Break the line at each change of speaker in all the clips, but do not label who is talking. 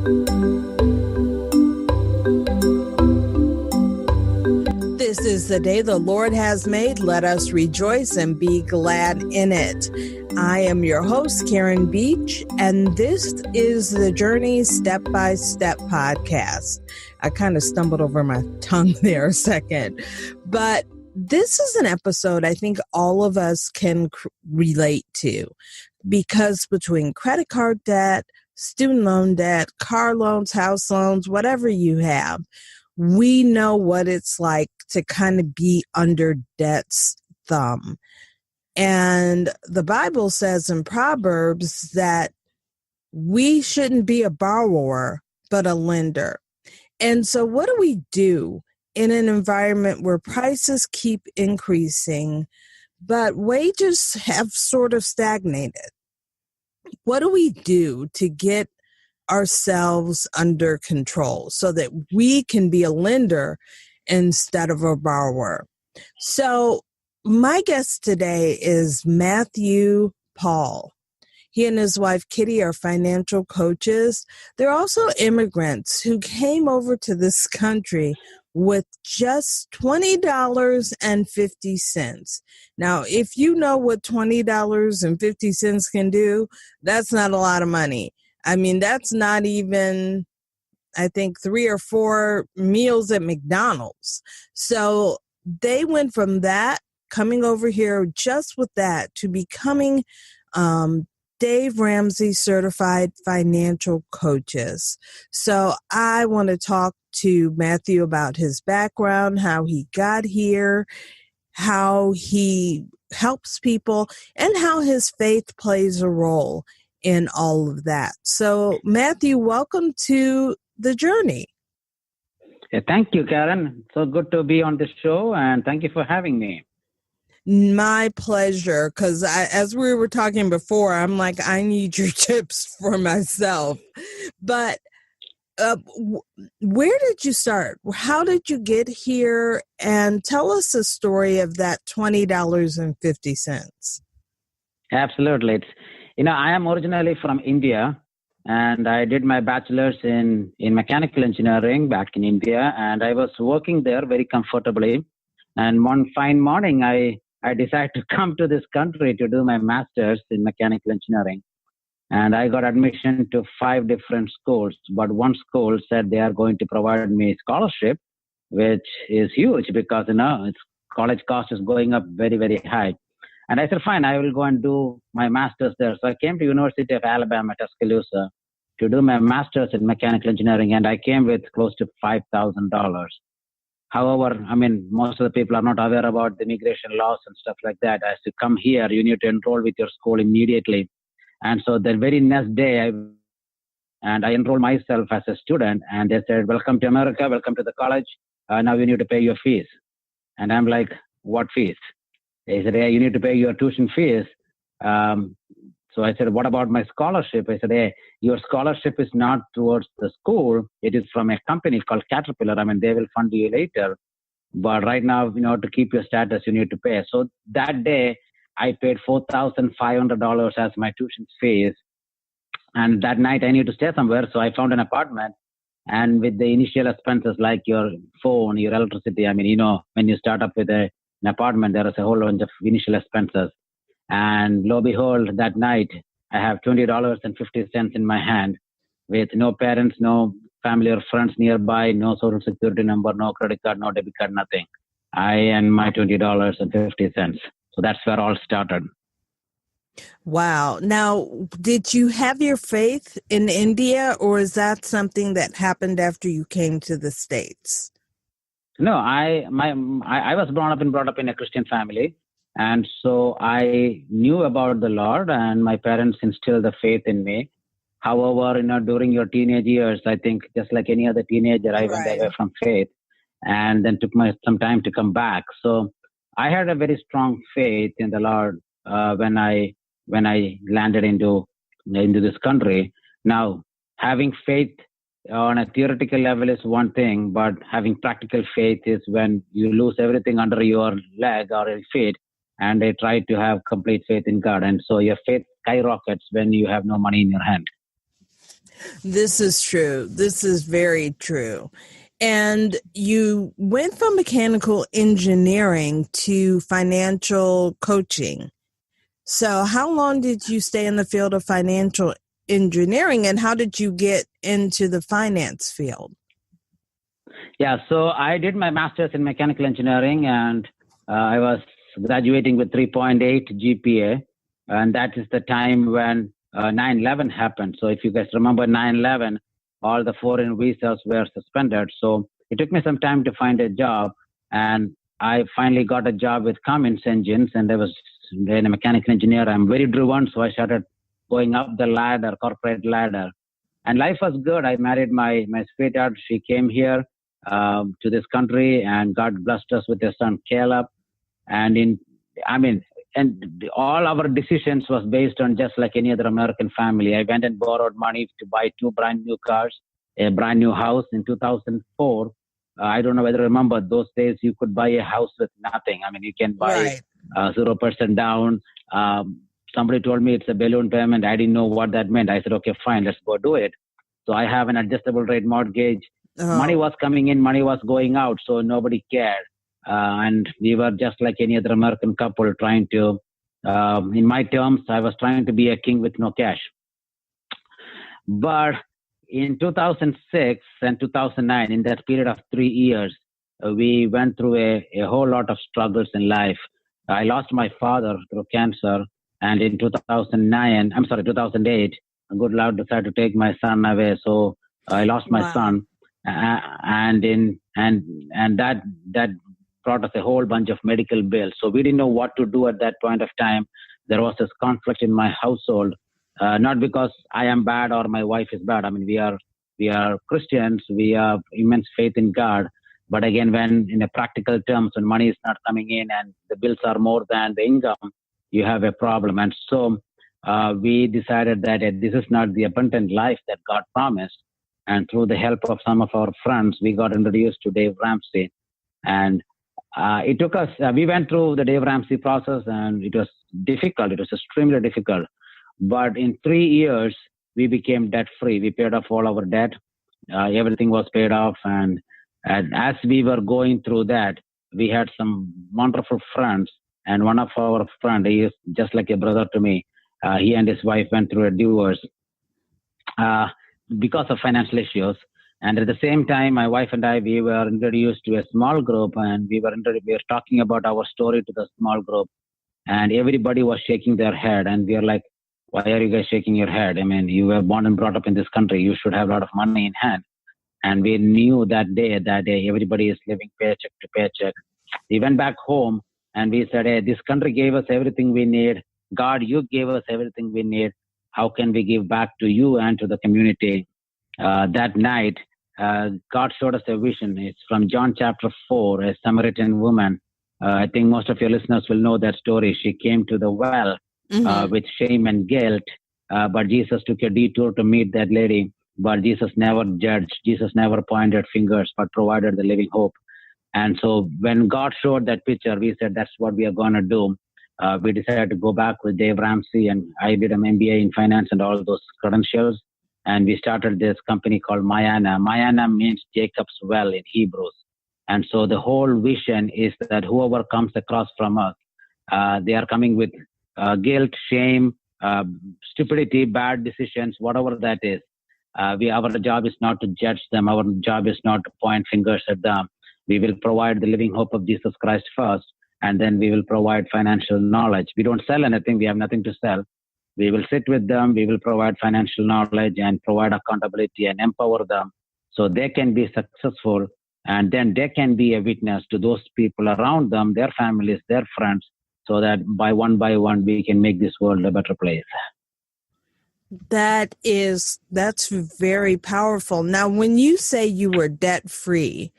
This is the day the Lord has made. Let us rejoice and be glad in it. I am your host, Karen Beach, and this is the Journey Step by Step podcast. I kind of stumbled over my tongue there a second, but this is an episode I think all of us can relate to, because between credit card debt, student loan debt, car loans, house loans, whatever you have, we know what it's like to kind of be under debt's thumb. And the Bible says in Proverbs that we shouldn't be a borrower, but a lender. And so what do we do in an environment where prices keep increasing, but wages have sort of stagnated? What do we do to get ourselves under control so that we can be a lender instead of a borrower? So my guest today is Mathew Paul. He and his wife, Kitty, are financial coaches. They're also immigrants who came over to this country with just $20.50. Now, if you know what $20.50 can do, that's not a lot of money. I mean, that's not even, I think, 3 or 4 meals at McDonald's. So they went from that, coming over here just with that, to becoming Dave Ramsey certified financial coaches. So I want to talk to Mathew about his background, how he got here, how he helps people, and how his faith plays a role in all of that. So Mathew, welcome to the journey.
Thank you, Karen. So good to be on this show, and thank you for having me.
My pleasure, because as we were talking before, I'm like, I need your tips for myself. But where did you start? How did you get here? And tell us the story of that $20.50.
Absolutely. I am originally from India, and I did my bachelor's in mechanical engineering back in India, and I was working there very comfortably. And one fine morning, I decided to come to this country to do my master's in mechanical engineering. And I got admission to 5 different schools, but one school said they are going to provide me scholarship, which is huge because, college cost is going up very, very high. And I said, fine, I will go and do my master's there. So I came to University of Alabama, Tuscaloosa, to do my master's in mechanical engineering, and I came with close to $5,000. However, most of the people are not aware about the immigration laws and stuff like that. As you come here, you need to enroll with your school immediately. And so the very next day, I enrolled myself as a student, and they said, welcome to America, welcome to the college. Now you need to pay your fees. And I'm like, what fees? They said, hey, you need to pay your tuition fees. So I said, what about my scholarship? I said, hey, your scholarship is not towards the school. It is from a company called Caterpillar. They will fund you later. But right now, to keep your status, you need to pay. So that day, I paid $4,500 as my tuition fees. And that night, I need to stay somewhere. So I found an apartment. And with the initial expenses like your phone, your electricity, when you start up with an apartment, there is a whole bunch of initial expenses. And lo and behold, that night, I have $20.50 in my hand with no parents, no family or friends nearby, no social security number, no credit card, no debit card, nothing. I and my $20.50. So that's where all started.
Wow. Now, did you have your faith in India, or is that something that happened after you came to the States?
No, I was brought up in a Christian family. And so I knew about the Lord, and my parents instilled the faith in me. However, during your teenage years, I think just like any other teenager, I went away from faith and then took some time to come back. So I had a very strong faith in the Lord when I landed into this country. Now, having faith on a theoretical level is one thing, but having practical faith is when you lose everything under your leg or your feet, and they try to have complete faith in God. And so your faith skyrockets when you have no money in your hand.
This is true. This is very true. And you went from mechanical engineering to financial coaching. So how long did you stay in the field of financial engineering, and how did you get into the finance field?
Yeah, so I did my master's in mechanical engineering, and I was graduating with 3.8 GPA, and that is the time when 9/11 happened. So if you guys remember 9/11, all the foreign visas were suspended. So it took me some time to find a job, and I finally got a job with Cummins Engines, and I was a mechanical engineer. I'm very driven, so I started going up the ladder, corporate ladder. And life was good. I married my sweetheart. She came here to this country, and God blessed us with a son, Caleb. And all our decisions was based on just like any other American family. I went and borrowed money to buy 2 brand new cars, a brand new house in 2004. I don't know whether you remember those days you could buy a house with nothing. I mean, you can buy 0% down. Somebody told me it's a balloon payment. I didn't know what that meant. I said, okay, fine, let's go do it. So I have an adjustable rate mortgage. Money was coming in, money was going out, so nobody cared. And we were just like any other American couple trying to, in my terms, I was trying to be a king with no cash. But in 2006 and 2009, in that period of 3 years, we went through a whole lot of struggles in life. I lost my father through cancer. And in 2008, good Lord decided to take my son away. So I lost my son. And that brought us a whole bunch of medical bills. So we didn't know what to do at that point of time. There was this conflict in my household, not because I am bad or my wife is bad. I mean, we are Christians. We have immense faith in God. But again, when in a practical terms, when money is not coming in and the bills are more than the income, you have a problem. And so we decided that this is not the abundant life that God promised. And through the help of some of our friends, we got introduced to Dave Ramsey. And it took us, we went through the Dave Ramsey process, and it was difficult. It was extremely difficult. But in 3 years, we became debt free. We paid off all our debt. Everything was paid off. And as we were going through that, we had some wonderful friends. And one of our friends, he is just like a brother to me. He and his wife went through a divorce because of financial issues. And at the same time, my wife and I, we were introduced to a small group, and we were talking about our story to the small group. And everybody was shaking their head. And we are like, why are you guys shaking your head? I mean, you were born and brought up in this country. You should have a lot of money in hand. And we knew that day everybody is living paycheck to paycheck. We went back home and we said, hey, this country gave us everything we need. God, you gave us everything we need. How can we give back to you and to the community? That night, God showed us a vision. It's from John chapter 4, a Samaritan woman. I think most of your listeners will know that story. She came to the well with shame and guilt, but Jesus took a detour to meet that lady. But Jesus never judged. Jesus never pointed fingers, but provided the living hope. And so when God showed that picture, we said, that's what we are going to do. We decided to go back with Dave Ramsey, and I did an MBA in finance and all those credentials. And we started this company called Mayana. Mayana means Jacob's well in Hebrews. And so the whole vision is that whoever comes across from us, they are coming with guilt, shame, stupidity, bad decisions, whatever that is. Our job is not to judge them. Our job is not to point fingers at them. We will provide the living hope of Jesus Christ first, and then we will provide financial knowledge. We don't sell anything. We have nothing to sell. We will sit with them. We will provide financial knowledge and provide accountability and empower them so they can be successful, and then they can be a witness to those people around them, their families, their friends, so that by one, we can make this world a better place.
That's very powerful. Now, when you say you were debt free,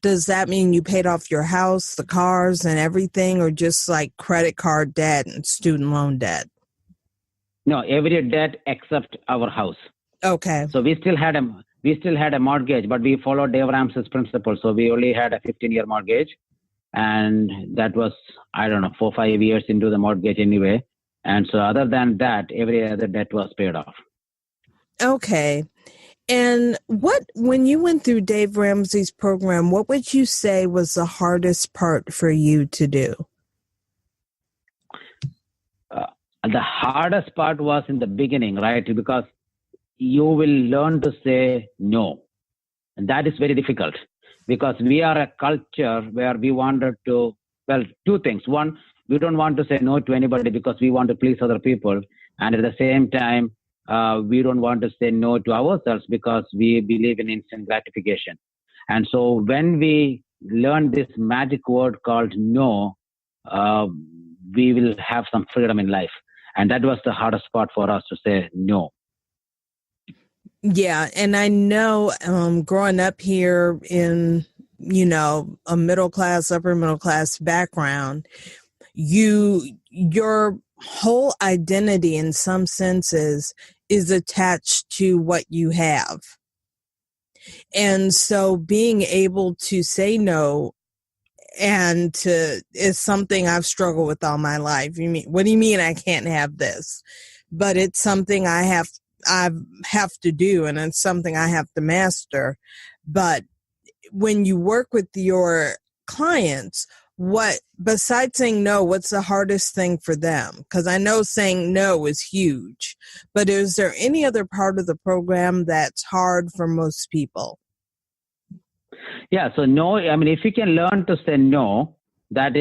does that mean you paid off your house, the cars and everything, or just like credit card debt and student loan debt?
No, every debt except our house.
Okay.
So we still had a mortgage, but we followed Dave Ramsey's principle. So we only had a 15-year mortgage, and that was, 4 or 5 years into the mortgage anyway. And so other than that, every other debt was paid off.
Okay. And when you went through Dave Ramsey's program, what would you say was the hardest part for you to do?
The hardest part was in the beginning, right? Because you will learn to say no. And that is very difficult because we are a culture where we wanted to, well, two things. One, we don't want to say no to anybody because we want to please other people. And at the same time, we don't want to say no to ourselves because we believe in instant gratification. And so when we learn this magic word called no, we will have some freedom in life. And that was the hardest part for us to say no.
Yeah. And I know growing up here in, a middle class, upper middle class background, your whole identity in some senses is attached to what you have. And so being able to say no is something I've struggled with all my life. What do you mean I can't have this? But it's something I have to do, and it's something I have to master. But when you work with your clients, besides saying no, what's the hardest thing for them? Because I know saying no is huge, but is there any other part of the program that's hard for most people?
Yeah, so no, I mean, if you can learn to say no, that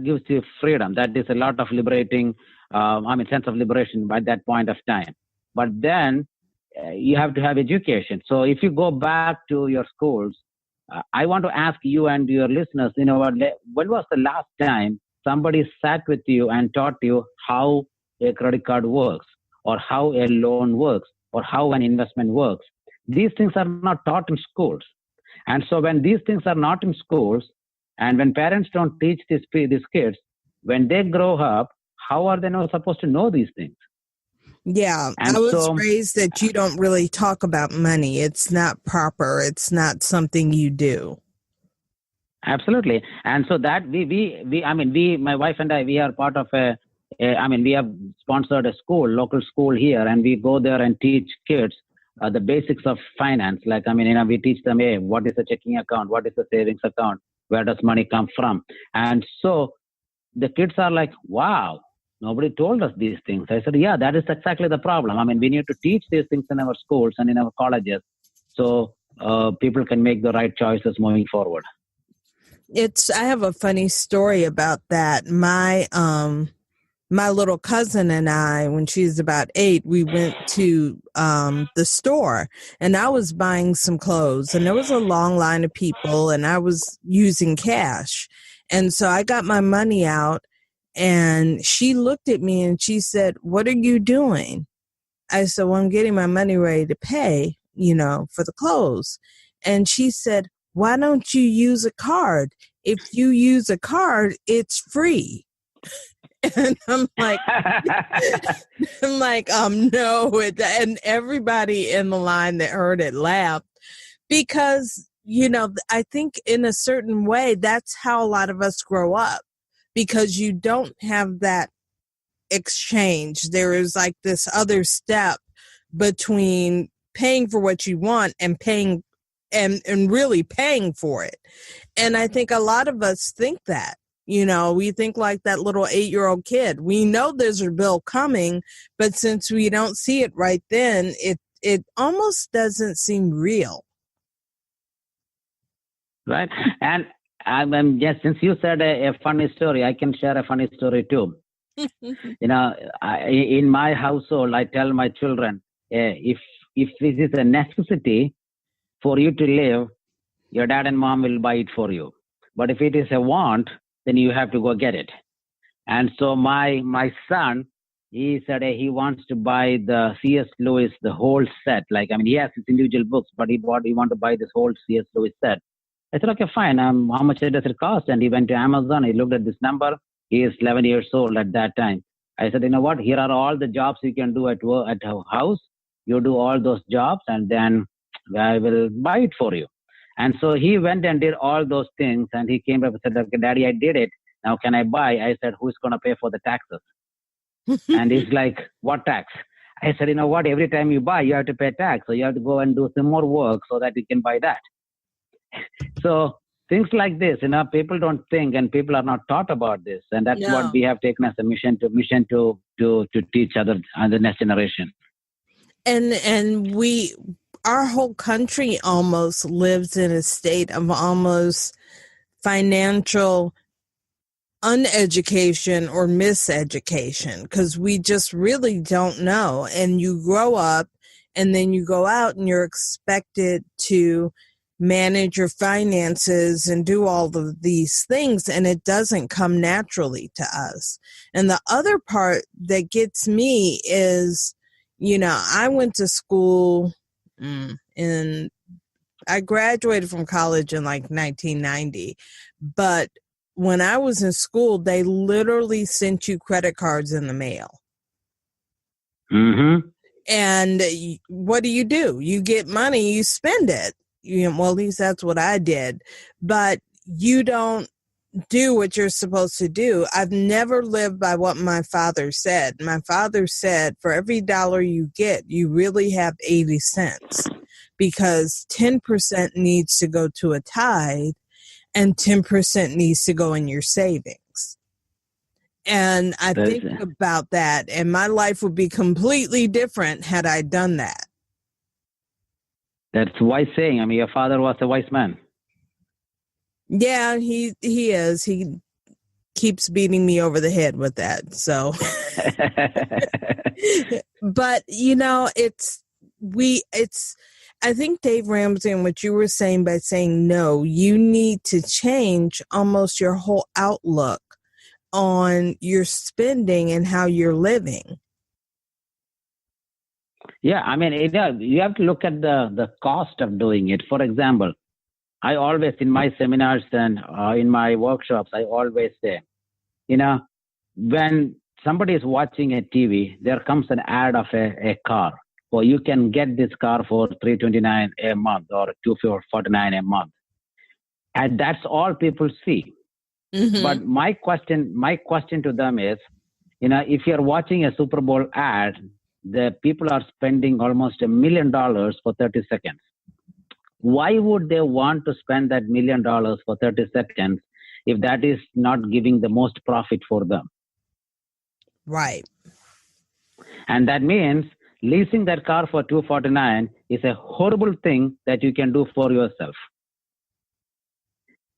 gives you freedom. That is a lot of liberating, sense of liberation by that point of time. But then you have to have education. So if you go back to your schools, I want to ask you and your listeners, when was the last time somebody sat with you and taught you how a credit card works, or how a loan works, or how an investment works? These things are not taught in schools. And so when these things are not in schools, and when parents don't teach these kids, when they grow up, how are they not supposed to know these things?
Yeah, and I was raised that you don't really talk about money. It's not proper. It's not something you do.
Absolutely. And so that my wife and I, we are part of we have sponsored a local school here, and we go there and teach kids the basics of finance. We teach them, what is a checking account? What is a savings account? Where does money come from? And so the kids are like, wow, nobody told us these things. I said, yeah, that is exactly the problem. We need to teach these things in our schools and in our colleges so people can make the right choices moving forward.
I have a funny story about that. My little cousin and I, when she was about 8, we went to the store, and I was buying some clothes, and there was a long line of people, and I was using cash. And so I got my money out, and she looked at me and she said, "What are you doing?" I said, "Well, I'm getting my money ready to pay, for the clothes." And she said, "Why don't you use a card? If you use a card, it's free." And I'm like, no. And everybody in the line that heard it laughed because, I think in a certain way, that's how a lot of us grow up, because you don't have that exchange. There is like this other step between paying for what you want and paying and really paying for it. And I think a lot of us think that. We think like that little 8-year-old kid. We know there's a bill coming, but since we don't see it right then, it almost doesn't seem real.
Right. And since you said a funny story, I can share a funny story too. In my household, I tell my children, if this is a necessity for you to live, your dad and mom will buy it for you. But if it is a want, then you have to go get it. And so my son, he said he wants to buy the C.S. Lewis, the whole set. He has his individual books, but he want to buy this whole C.S. Lewis set. I said, okay, fine. How much does it cost? And he went to Amazon. He looked at this number. He is 11 years old at that time. I said, you know what? Here are all the jobs you can do at our house. You do all those jobs, and then I will buy it for you. And so he went and did all those things, and he came up and said, okay, Daddy, I did it. Now can I buy? I said, who's going to pay for the taxes? And he's like, what tax? I said, you know what? Every time you buy, you have to pay tax. So you have to go and do some more work so that you can buy that. So things like this, people don't think, and people are not taught about this. And that's what we have taken as a mission to teach the next generation.
And our whole country almost lives in a state of almost financial uneducation or miseducation, because we just really don't know. And you grow up and then you go out and you're expected to manage your finances and do all of these things, and it doesn't come naturally to us. And the other part that gets me is, I went to school and I graduated from college in like 1990, but when I was in school, they literally sent you credit cards in the mail.
Mm-hmm.
And what do? You get money, you spend it. Well, at least that's what I did. But you don't do what you're supposed to do. I've never lived by what my father said. My father said, for every dollar you get, you really have 80 cents, because 10% needs to go to a tithe and 10% needs to go in your savings. And I think about that, and my life would be completely different had I done that.
That's a wise saying. I mean, your father was a wise man.
Yeah, he is. He keeps beating me over the head with that. So, but I think Dave Ramsey, and what you were saying by saying no, you need to change almost your whole outlook on your spending and how you're living.
Yeah, I mean, you have to look at the cost of doing it. For example, I always, in my seminars and in my workshops, I always say, when somebody is watching a TV, there comes an ad of a car. Well, you can get this car for $329 a month or $249 a month. And that's all people see. Mm-hmm. But my question to them is, if you're watching a Super Bowl ad, the people are spending almost $1 million for 30 seconds. Why would they want to spend that $1 million for 30 seconds if that is not giving the most profit for them?
Right.
And that means leasing that car for $249 is a horrible thing that you can do for yourself.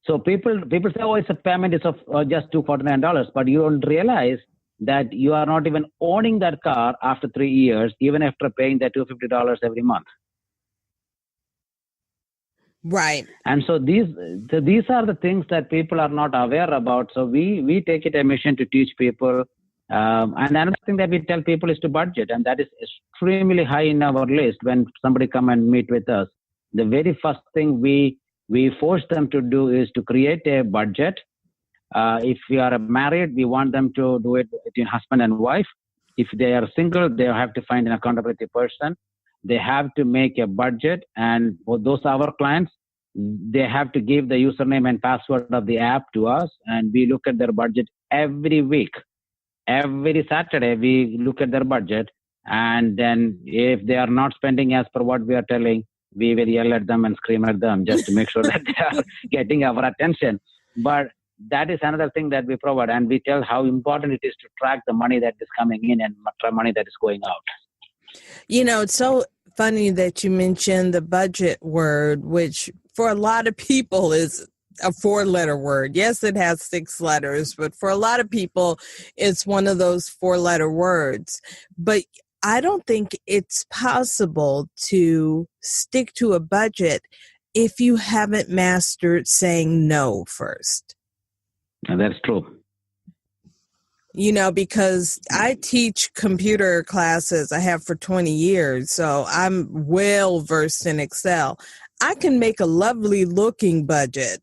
So people say, oh, it's a payment is of just $249, but you don't realize that you are not even owning that car after 3 years, even after paying that $250 every month.
Right.
And so these are the things that people are not aware about. So we take it a mission to teach people. And another thing that we tell people is to budget, and that is extremely high in our list. When somebody come and meet with us, the very first thing we force them to do is to create a budget. If we are married, we want them to do it between husband and wife. If they are single, they have to find an accountability person. They have to make a budget, and for those our clients, they have to give the username and password of the app to us, and we look at their budget every week. Every Saturday, we look at their budget, and then if they are not spending as per what we are telling, we will yell at them and scream at them just to make sure that they are getting our attention. But that is another thing that we provide, and we tell how important it is to track the money that is coming in and money that is going out.
It's so funny that you mentioned the budget word, which for a lot of people is a 4-letter word. Yes, it has 6 letters, but for a lot of people, it's one of those 4-letter words. But I don't think it's possible to stick to a budget if you haven't mastered saying no first.
And that's true.
Because I teach computer classes. I have for 20 years, so I'm well versed in Excel. I can make a lovely looking budget,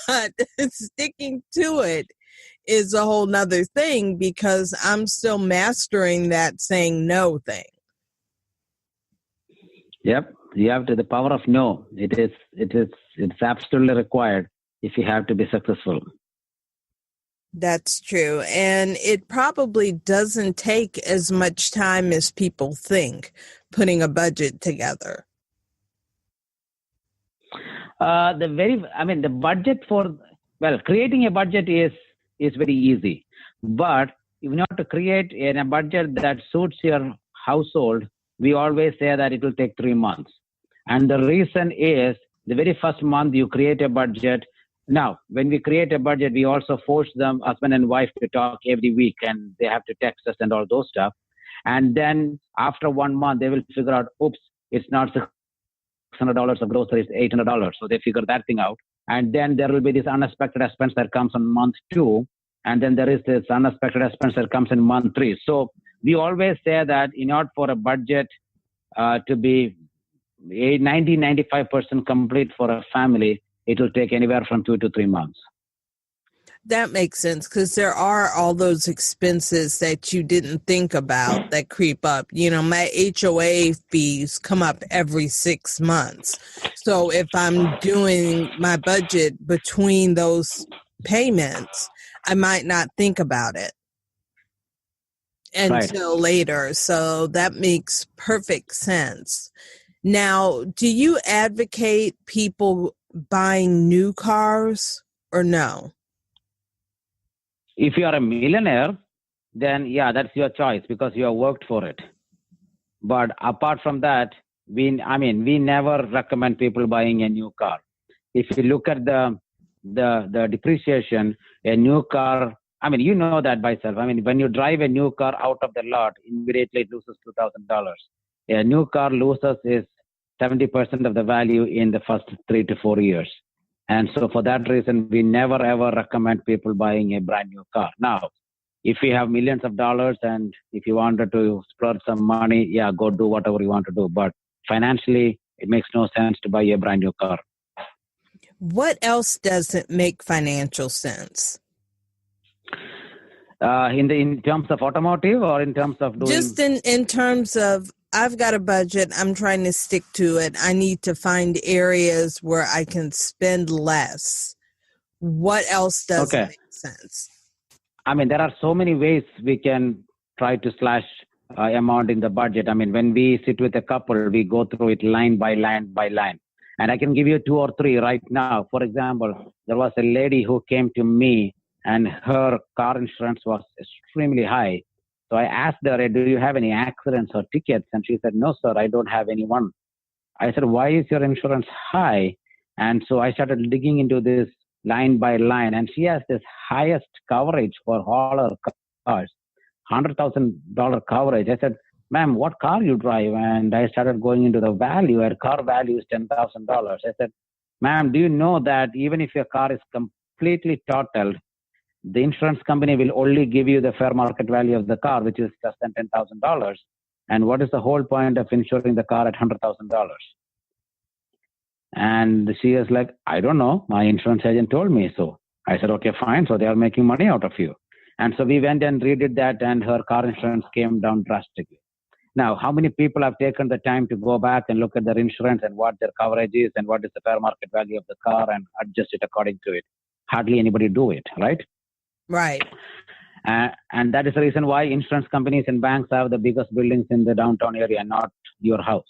but sticking to it is a whole nother thing, because I'm still mastering that saying no thing.
Yep. You have the power of no. It's absolutely required if you have to be successful.
That's true. And it probably doesn't take as much time as people think putting a budget together.
The budget creating a budget is very easy, but if you have to create a budget that suits your household, we always say that it will take 3 months. And the reason is the very first month you create a budget. Now, when we create a budget, we also force them, husband and wife, to talk every week, and they have to text us and all those stuff. And then after 1 month, they will figure out, oops, it's not $600 of groceries, $800. So they figure that thing out. And then there will be this unexpected expense that comes on month 2. And then there is this unexpected expense that comes in month 3. So we always say that in order for a budget to be 95% complete for a family, it will take anywhere from 2 to 3 months.
That makes sense, because there are all those expenses that you didn't think about that creep up. You know, my HOA fees come up every 6 months. So if I'm doing my budget between those payments, I might not think about it until later. So that makes perfect sense. Now, do you advocate people buying new cars or no?
If you are a millionaire, then yeah, that's your choice because you have worked for it. But apart from that, we never recommend people buying a new car. If you look at the depreciation, a new car, you know that by yourself. When you drive a new car out of the lot, immediately it loses $2,000. A new car loses is 70% of the value in the first 3 to 4 years. And so for that reason, we never ever recommend people buying a brand new car. Now, if you have millions of dollars and if you wanted to splurge some money, yeah, go do whatever you want to do. But financially, it makes no sense to buy a brand new car.
What else doesn't make financial sense?
In terms of automotive or in terms of doing?
Just in terms of, I've got a budget. I'm trying to stick to it. I need to find areas where I can spend less. What else doesn't make sense?
There are so many ways we can try to slash amount in the budget. When we sit with a couple, we go through it line by line by line. And I can give you 2 or 3 right now. For example, there was a lady who came to me and her car insurance was extremely high. So I asked her, do you have any accidents or tickets? And she said, no, sir, I don't have anyone. I said, why is your insurance high? And so I started digging into this line by line. And she has this highest coverage for all her cars, $100,000 coverage. I said, ma'am, what car you drive? And I started going into the value. Her car value is $10,000. I said, ma'am, do you know that even if your car is completely totaled, the insurance company will only give you the fair market value of the car, which is less than $10,000. And what is the whole point of insuring the car at $100,000? And she is like, I don't know. My insurance agent told me so. I said, okay, fine. So they are making money out of you. And so we went and redid that, and her car insurance came down drastically. Now, how many people have taken the time to go back and look at their insurance and what their coverage is and what is the fair market value of the car and adjust it according to it? Hardly anybody do it, right?
Right.
And that is the reason why insurance companies and banks have the biggest buildings in the downtown area, not your house,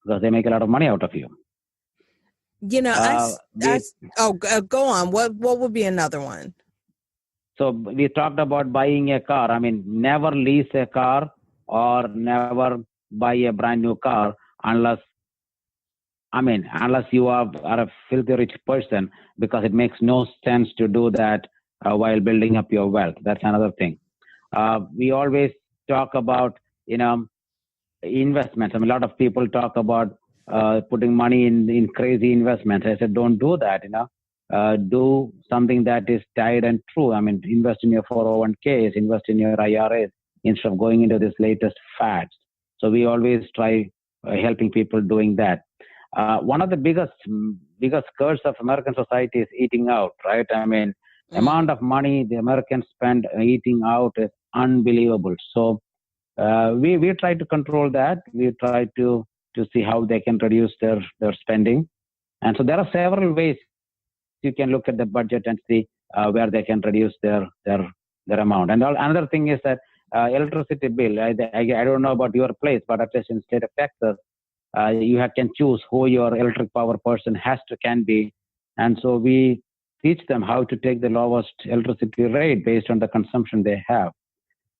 because they make a lot of money out of you.
You know, go on. What would be another one?
So we talked about buying a car. Never lease a car or never buy a brand new car unless you are a filthy rich person, because it makes no sense to do that while building up your wealth. That's another thing. We always talk about, investments. A lot of people talk about putting money in crazy investments. I said, don't do that. Do something that is tied and true. Invest in your 401ks, invest in your IRAs instead of going into this latest fads. So we always try helping people doing that. One of the biggest curse of American society is eating out, right? The amount of money the Americans spend eating out is unbelievable. So we try to control that. We try to see how they can reduce their spending. And so there are several ways you can look at the budget and see where they can reduce their amount. And another thing is that electricity bill. I don't know about your place, but at least in the state of Texas, you can choose who your electric power person can be. And so we teach them how to take the lowest electricity rate based on the consumption they have.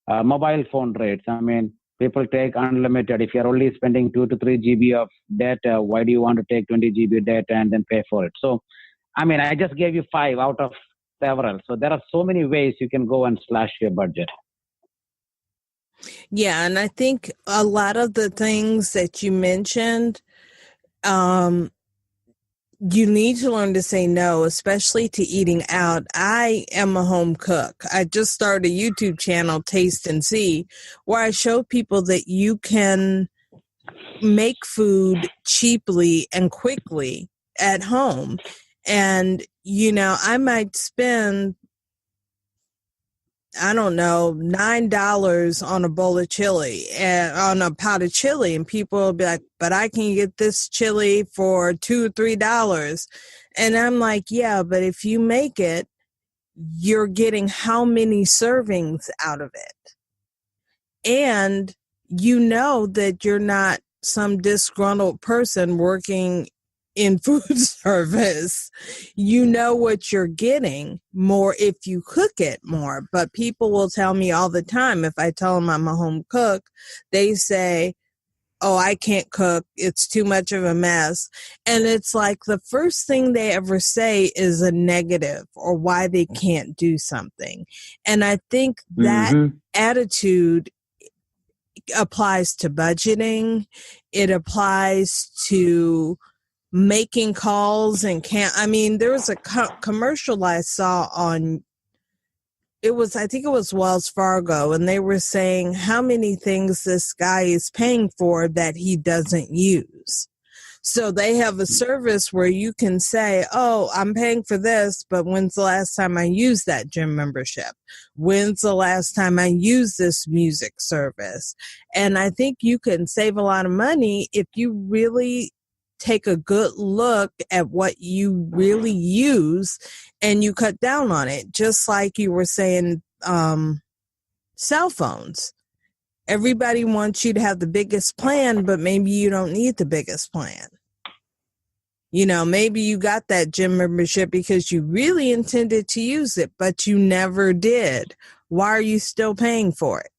Mobile phone rates. I mean, people take unlimited. If you're only spending 2 to 3 GB of data, why do you want to take 20 GB data and then pay for it? So, I mean, I just gave you 5 out of several. So there are so many ways you can go and slash your budget.
Yeah, and I think a lot of the things that you mentioned, you need to learn to say no, especially to eating out. I am a home cook. I just started a YouTube channel, Taste and See, where I show people that you can make food cheaply and quickly at home. And, I might spend, I don't know, $9 on a bowl of chili and on a pot of chili. And people will be like, but I can get this chili for $2 or $3. And I'm like, yeah, but if you make it, you're getting how many servings out of it? And you know that you're not some disgruntled person working in food service. You know what you're getting more if you cook it more. But people will tell me all the time, if I tell them I'm a home cook, they say, oh, I can't cook. It's too much of a mess. And it's like the first thing they ever say is a negative or why they can't do something. And I think that attitude applies to budgeting. It applies to making calls and there was a commercial I saw on, I think it was Wells Fargo, and they were saying how many things this guy is paying for that he doesn't use. So they have a service where you can say, oh, I'm paying for this, but when's the last time I used that gym membership? When's the last time I used this music service? And I think you can save a lot of money if you really take a good look at what you really use and you cut down on it. Just like you were saying, cell phones. Everybody wants you to have the biggest plan, but maybe you don't need the biggest plan. Maybe you got that gym membership because you really intended to use it, but you never did. Why are you still paying for it?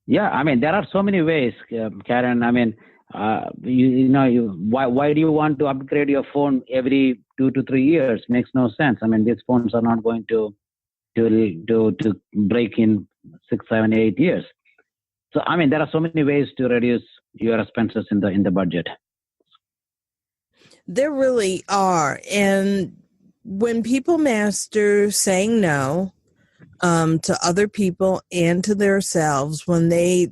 Yeah, I mean, there are so many ways, Karen. I mean, why do you want to upgrade your phone every 2 to 3 years? Makes no sense. I mean, these phones are not going to break in 6, 7, 8 years. So, I mean, there are so many ways to reduce your expenses in the budget.
There really are. And when people master saying no to other people and to themselves, when they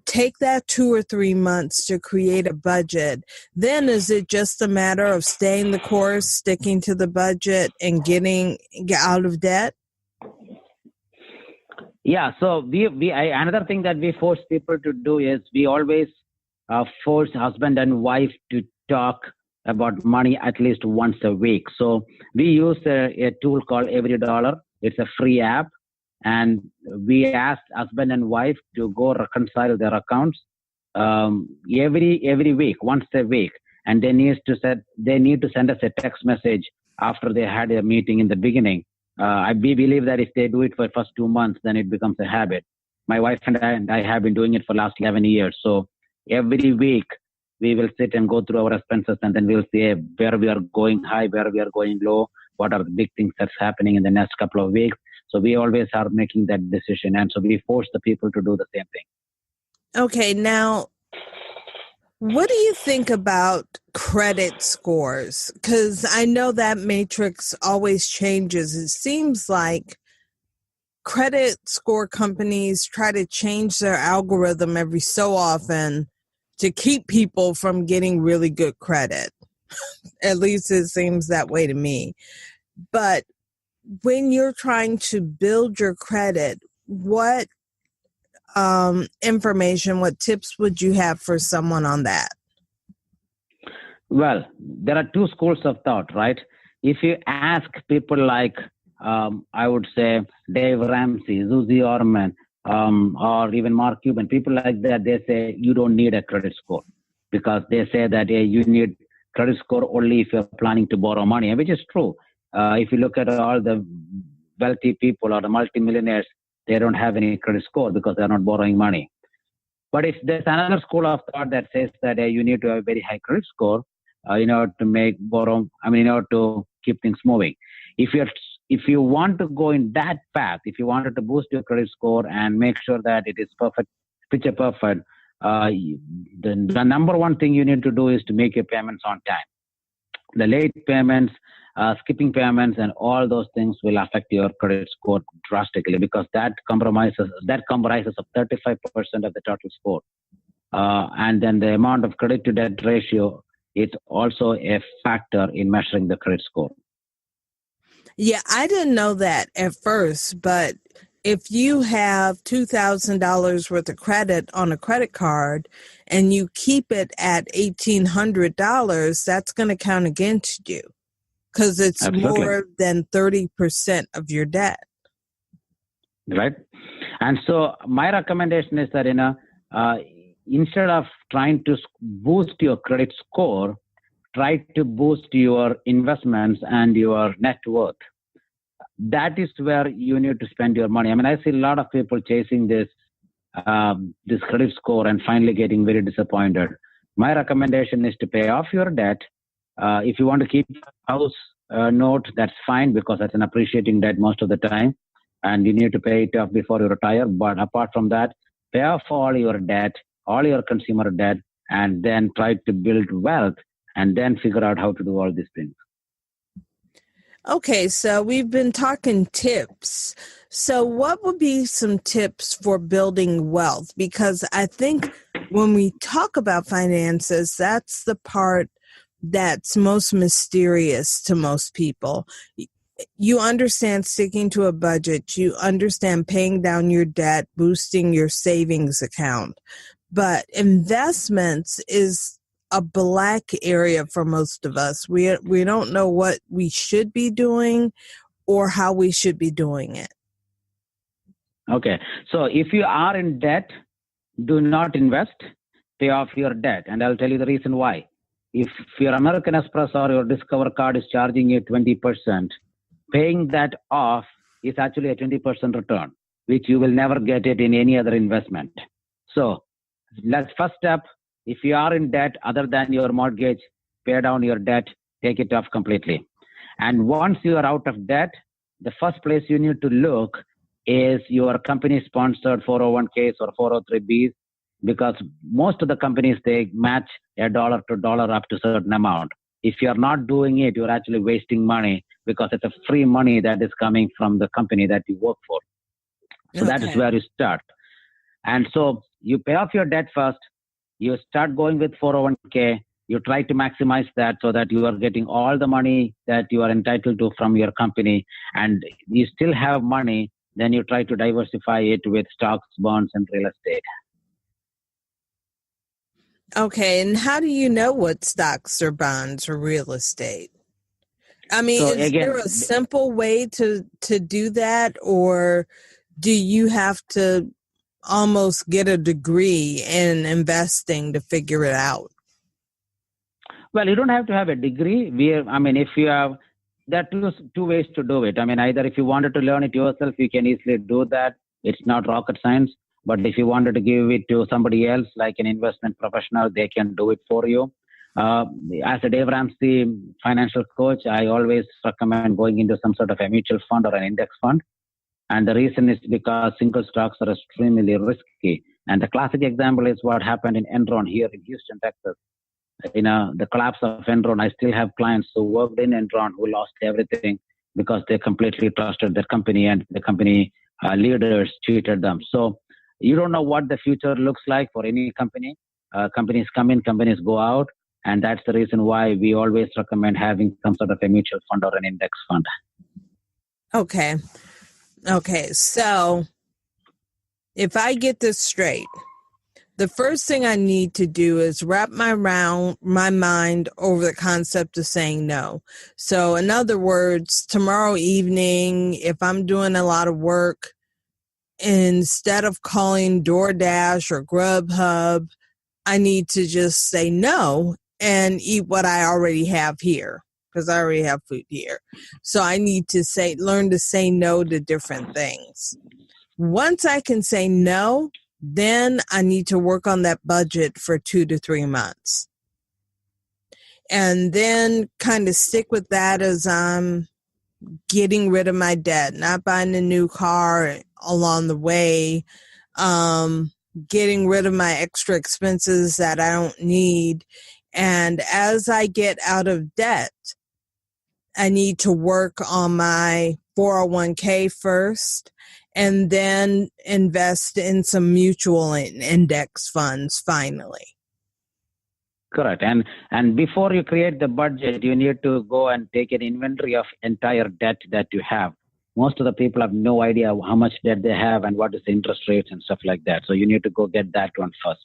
take that 2 or 3 months to create a budget, then is it just a matter of staying the course, sticking to the budget, and get out of debt?
Yeah. So another thing that we force people to do is we always force husband and wife to talk about money at least once a week. So we use a tool called Every Dollar. It's a free app. And we asked husband and wife to go reconcile their accounts every week, once a week. And they need to send us a text message after they had a meeting in the beginning. We believe that if they do it for the first 2 months, then it becomes a habit. My wife and I have been doing it for the last 11 years. So every week we will sit and go through our expenses, and then we'll see where we are going high, where we are going low, what are the big things that's happening in the next couple of weeks. So we always are making that decision. And so we force the people to do the same thing.
Okay. Now, what do you think about credit scores? Because I know that matrix always changes. It seems like credit score companies try to change their algorithm every so often to keep people from getting really good credit. At least it seems that way to me. But when you're trying to build your credit, what information, what tips would you have for someone on that?
Well, there are two schools of thought, right? If you ask people like, I would say, Dave Ramsey, Susie Orman, or even Mark Cuban, people like that, they say you don't need a credit score because they say that you need credit score only if you're planning to borrow money, which is true. If you look at all the wealthy people or the multimillionaires, they don't have any credit score because they're not borrowing money. But if there's another school of thought that says that you need to have a very high credit score in order to in order to keep things moving. If you want to go in that path, if you wanted to boost your credit score and make sure that it is perfect, picture perfect, the number one thing you need to do is to make your payments on time. The late payments, skipping payments, and all those things will affect your credit score drastically because that comprises of 35% of the total score. And then the amount of credit to debt ratio is also a factor in measuring the credit score.
Yeah, I didn't know that at first, but if you have $2,000 worth of credit on a credit card and you keep it at $1,800, that's going to count against you because it's
Absolutely.
more than 30% of your debt.
Right. And so my recommendation is that, instead of trying to boost your credit score, try to boost your investments and your net worth. That is where you need to spend your money. I mean, I see a lot of people chasing this credit score and finally getting very disappointed. My recommendation is to pay off your debt. If you want to keep a house note, that's fine because that's an appreciating debt most of the time, and you need to pay it off before you retire. But apart from that, pay off all your debt, all your consumer debt, and then try to build wealth and then figure out how to do all these things.
Okay, so we've been talking tips. So what would be some tips for building wealth? Because I think when we talk about finances, that's the part that's most mysterious to most people. You understand sticking to a budget. You understand paying down your debt, boosting your savings account. But investments is a black area for most of us. We don't know what we should be doing or how we should be doing it.
Okay. So if you are in debt, do not invest, pay off your debt. And I'll tell you the reason why. If your American Express or your Discover card is charging you 20%, paying that off is actually a 20% return, which you will never get it in any other investment. So let's first step. If you are in debt other than your mortgage, pay down your debt, take it off completely. And once you are out of debt, the first place you need to look is your company-sponsored 401ks or 403bs, because most of the companies, they match $1 to $1 up to a certain amount. If you're not doing it, you're actually wasting money because it's a free money that is coming from the company that you work for. So that is where you start. And so you pay off your debt first. You start going with 401k. You try to maximize that so that you are getting all the money that you are entitled to from your company, and you still have money. Then you try to diversify it with stocks, bonds, and real estate.
Okay, and how do you know what stocks or bonds or real estate? I mean, so is there a simple way to do that, or do you have to almost get a degree in investing to figure it out?
Well, you don't have to have a degree. If you have, there are two ways to do it. I mean, either if you wanted to learn it yourself, you can easily do that. It's not rocket science. But if you wanted to give it to somebody else, like an investment professional, they can do it for you. As a Dave Ramsey financial coach, I always recommend going into some sort of a mutual fund or an index fund. And the reason is because single stocks are extremely risky. And the classic example is what happened in Enron here in Houston, Texas. The collapse of Enron, I still have clients who worked in Enron who lost everything because they completely trusted their company and the company leaders cheated them. So you don't know what the future looks like for any company. Companies come in, companies go out. And that's the reason why we always recommend having some sort of a mutual fund or an index fund.
Okay, so if I get this straight, The first thing I need to do is wrap my mind over the concept of saying no. So in other words, tomorrow evening, if I'm doing a lot of work, instead of calling DoorDash or Grubhub, I need to just say no and eat what I already have here, because I already have food here. So I need to learn to say no to different things. Once I can say no, then I need to work on that budget for 2 to 3 months. And then kind of stick with that as I'm getting rid of my debt, not buying a new car along the way, getting rid of my extra expenses that I don't need. And as I get out of debt, I need to work on my 401k first, and then invest in some mutual index funds finally.
Correct. And before you create the budget, you need to go and take an inventory of entire debt that you have. Most of the people have no idea how much debt they have and what is the interest rates and stuff like that. So you need to go get that one first.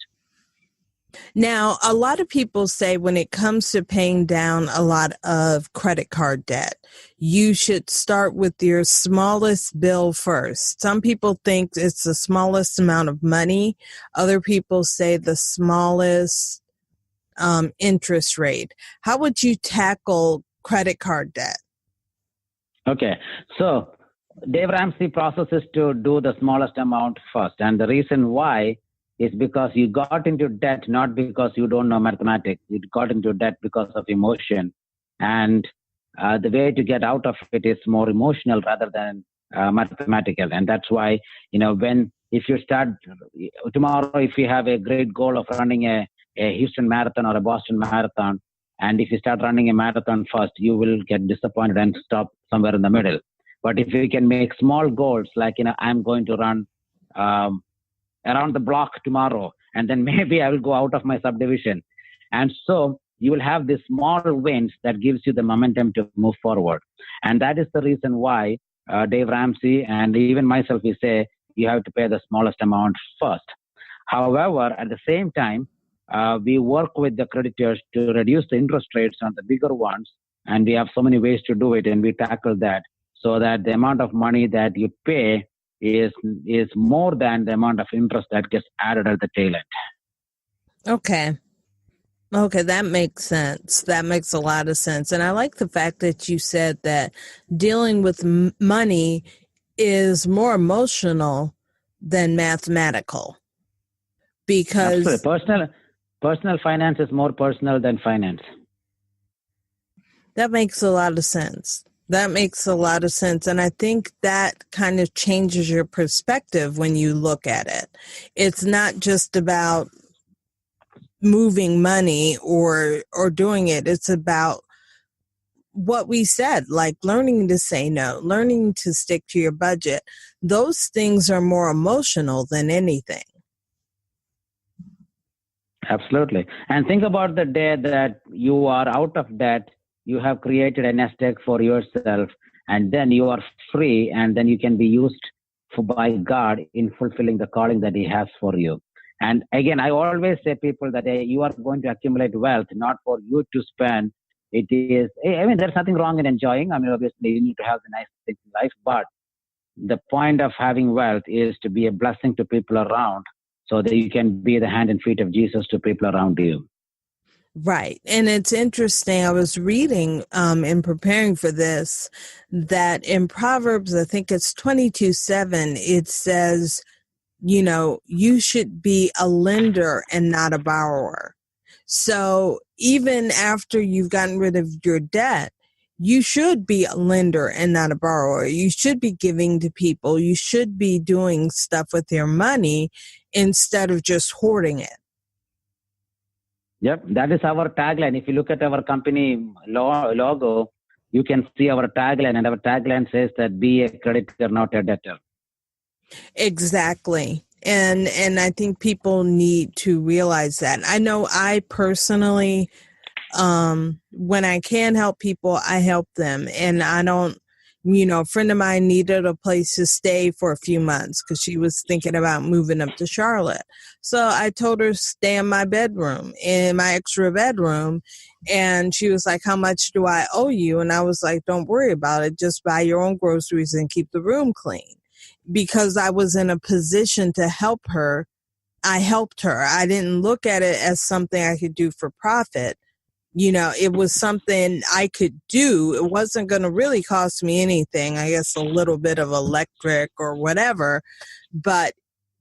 Now, a lot of people say when it comes to paying down a lot of credit card debt, you should start with your smallest bill first. Some people think it's the smallest amount of money. Other people say the smallest interest rate. How would you tackle credit card debt?
Okay. So Dave Ramsey process is to do the smallest amount first. And the reason why is because you got into debt, not because you don't know mathematics. You got into debt because of emotion. And the way to get out of it is more emotional rather than mathematical. And that's why, if you start tomorrow, if you have a great goal of running a Houston marathon or a Boston marathon, and if you start running a marathon first, you will get disappointed and stop somewhere in the middle. But if you can make small goals, like, I'm going to run around the block tomorrow, and then maybe I will go out of my subdivision. And so you will have these small wins that gives you the momentum to move forward. And that is the reason why Dave Ramsey and even myself, we say you have to pay the smallest amount first. However, at the same time, we work with the creditors to reduce the interest rates on the bigger ones. And we have so many ways to do it, and we tackle that so that the amount of money that you pay is more than the amount of interest that gets added at the tail end.
Okay, that makes sense. That makes a lot of sense. And I like the fact that you said that dealing with money is more emotional than mathematical. Because
absolutely. Personal finance is more personal than finance.
That makes a lot of sense. And I think that kind of changes your perspective when you look at it. It's not just about moving money or doing it. It's about what we said, like learning to say no, learning to stick to your budget. Those things are more emotional than anything.
Absolutely. And think about the day that you are out of debt, you have created a nest egg for yourself, and then you are free, and then you can be used by God in fulfilling the calling that He has for you. And again, I always say people that you are going to accumulate wealth, not for you to spend. It is, there's nothing wrong in enjoying. Obviously, you need to have the nice things in life, but the point of having wealth is to be a blessing to people around so that you can be the hand and feet of Jesus to people around you.
Right. And it's interesting. I was reading in preparing for this that in Proverbs, I think it's 22:7, it says, you should be a lender and not a borrower. So even after you've gotten rid of your debt, you should be a lender and not a borrower. You should be giving to people. You should be doing stuff with your money instead of just hoarding it.
Yep, that is our tagline. If you look at our company logo, you can see our tagline, and our tagline says that be a creditor, not a debtor.
Exactly. And I think people need to realize that. I know I personally, when I can help people, I help them. And I don't, A friend of mine needed a place to stay for a few months because she was thinking about moving up to Charlotte. So I told her, stay in my bedroom, in my extra bedroom. And she was like, how much do I owe you? And I was like, don't worry about it. Just buy your own groceries and keep the room clean. Because I was in a position to help her, I helped her. I didn't look at it as something I could do for profit. It was something I could do. It wasn't going to really cost me anything. I guess a little bit of electric or whatever, but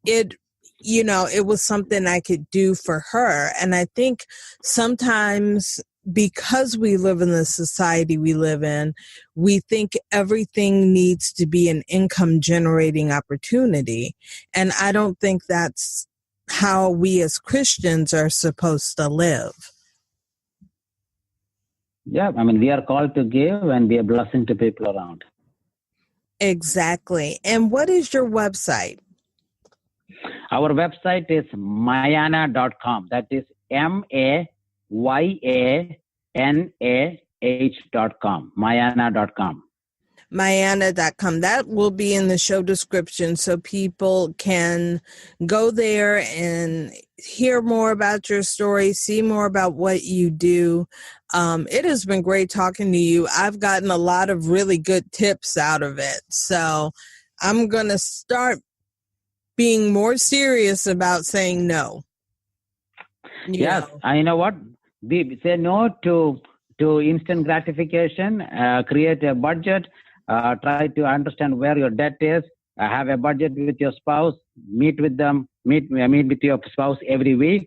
it was something I could do for her. And I think sometimes because we live in the society we live in, we think everything needs to be an income generating opportunity. And I don't think that's how we as Christians are supposed to live.
Yeah, we are called to give and be a blessing to people around.
Exactly. And what is your website?
Our website is mayana.com. That is MAYANAH.com. Mayana.com.
Mayana.com. That will be in the show description so people can go there and hear more about your story, see more about what you do. It has been great talking to you. I've gotten a lot of really good tips out of it. So I'm going to start being more serious about saying no.
Yes, you know what? Say no to instant gratification, create a budget, try to understand where your debt is, have a budget with your spouse, meet with your spouse every week,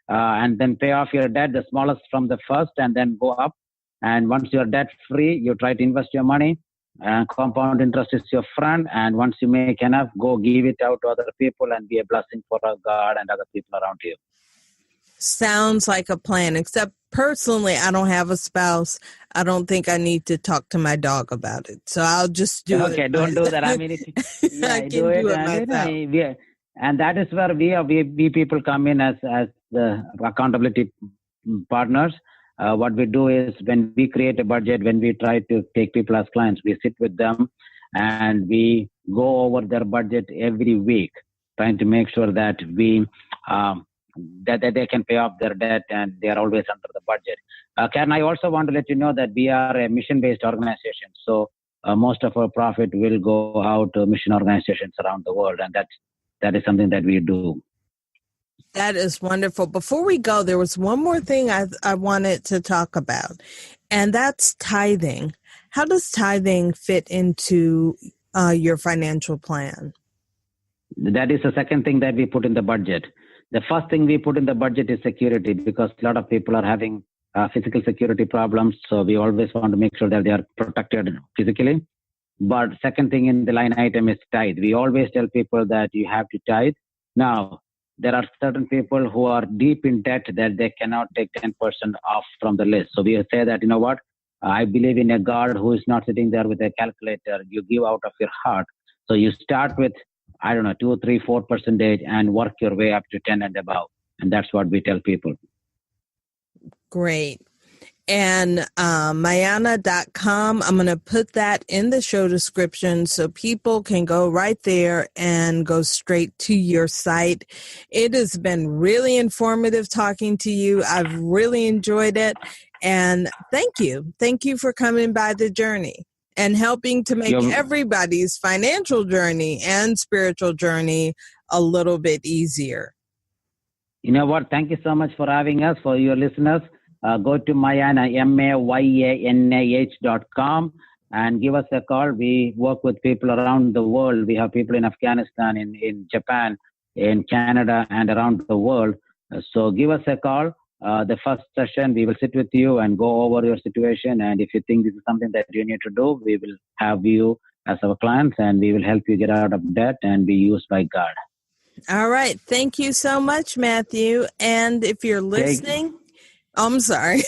and then pay off your debt, the smallest from the first, and then go up. And once you're debt free, you try to invest your money, and compound interest is your friend. And once you make enough, go give it out to other people and be a blessing for God and other people around you.
Sounds like a plan, except personally, I don't have a spouse. I don't think I need to talk to my dog about it. So I'll just do it.
Okay, don't do that.
I can do it myself.
And that is where we people come in as the accountability partners. What we do is when we create a budget, when we try to take people as clients, we sit with them and we go over their budget every week, trying to make sure that that they can pay off their debt and they are always under the budget. Karen, I also want to let you know that we are a mission-based organization. So most of our profit will go out to mission organizations around the world. And that is something that we do.
That is wonderful. Before we go, there was one more thing I wanted to talk about, and that's tithing. How does tithing fit into your financial plan?
That is the second thing that we put in the budget. The first thing we put in the budget is security, because a lot of people are having physical security problems. So we always want to make sure that they are protected physically. But second thing in the line item is tithe. We always tell people that you have to tithe. Now, there are certain people who are deep in debt that they cannot take 10% off from the list. So we say that, you know what, I believe in a God who is not sitting there with a calculator. You give out of your heart. So you start with, 2, 3, 4% and work your way up to 10 and above. And that's what we tell people.
Great. And Mayana.com, I'm going to put that in the show description so people can go right there and go straight to your site. It has been really informative talking to you. I've really enjoyed it. And thank you. Thank you for coming by the journey and helping to make everybody's financial journey and spiritual journey a little bit easier.
You know what? Thank you so much for having us. For your listeners, go to Mayana, MAYANAH.com and give us a call. We work with people around the world. We have people in Afghanistan, in Japan, in Canada, and around the world. So give us a call. The first session, we will sit with you and go over your situation. And if you think this is something that you need to do, we will have you as our clients and we will help you get out of debt and be used by God.
All right. Thank you so much, Matthew. And if you're listening, I'm sorry.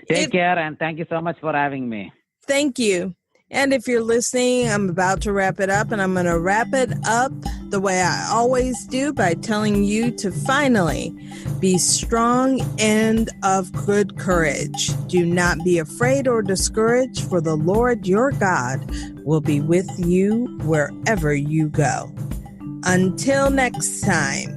Take care and thank you so much for having me.
Thank you. And if you're listening, I'm about to wrap it up and I'm going to wrap it up the way I always do, by telling you to finally be strong and of good courage. Do not be afraid or discouraged, for the Lord your God will be with you wherever you go. Until next time.